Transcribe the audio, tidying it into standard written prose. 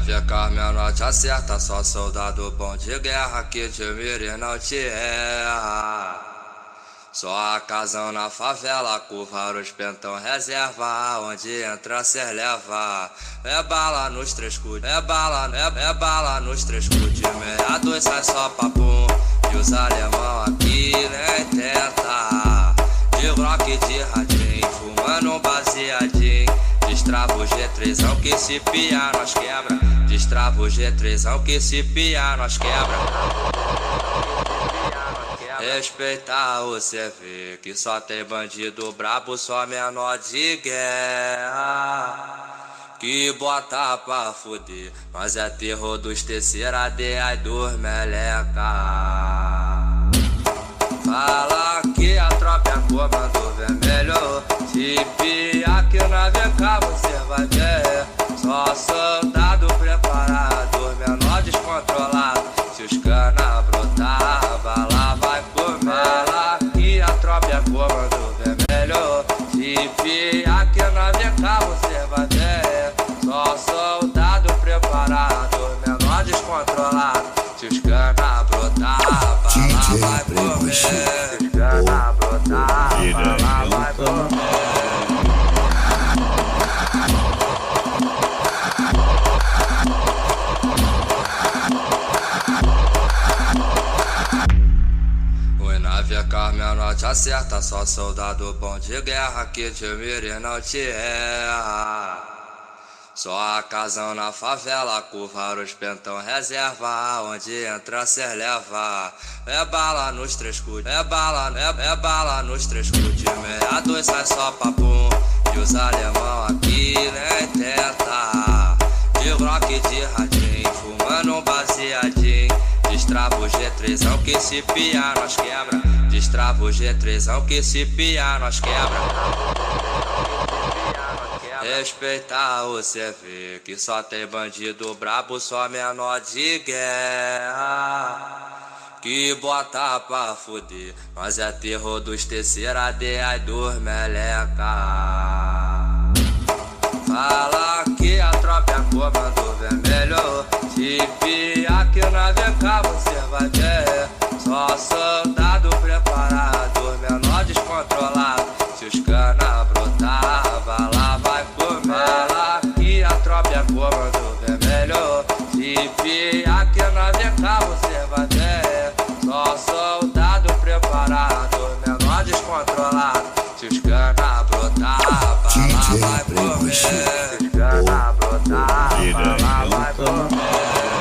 nave Carmen não te acerta, só soldado bom de guerra que te mira e não te erra. Só a casão na favela, curva os pentão reserva, onde entra cê leva. É bala nos três cu, é bala nos três cu de 62 sai só papum. E os alemão aqui nem tenta. De rock de radinho, fumando um baseadinho. Destrava o G3ão que se pia nós quebra. Destrava o G3ão que se pia nós quebra. Respeitar o CV, que só tem bandido brabo, só menor de guerra. Que bota pra fuder, nós é terror dos terceira D, ai dos meleca. Fala que a tropa é comando vermelho. Se pia que na VK você vai ver. Só soldado preparado, menor descontrolado. Se os cana brotar, bala vai comer. Fala que a tropa é comando vermelho. Se pia que na VK você vai ver. Só soldado preparado, menor descontrolado. Se os cana brotar, bala vai comer. Se os cana brotar, bala vai comer. Carmen não te acerta, só soldado bom de guerra que te mira e não te erra. Só a casão na favela, curva os pentão reserva, onde entra cê leva. É bala nos três cu, é bala nos três cu de 62 sai só papum. E os alemão aqui nem tenta. De rock de radinho, fumando um baseadinho. Destrava o G3ão que se pia nós quebra. Destrava o G3ão que se pia nós quebra. Respeitar o CV, que só tem bandido brabo, só menor de guerra. Que bota pra fuder, nós é terror dos terceira D, ai dos meleca. Fala que a tropa é comando vermelho. Se pia que na VK você vai ver. Só soldado preparado, menor descontrolado. Se os cana brotar, bala vai comer. Fala que a tropa é comando vermelho. Se pia que na VK você vai ver. Só soldado preparado, menor descontrolado. Se os cana brotar, bala vai comer. Se os cana brotar, bala vai comer.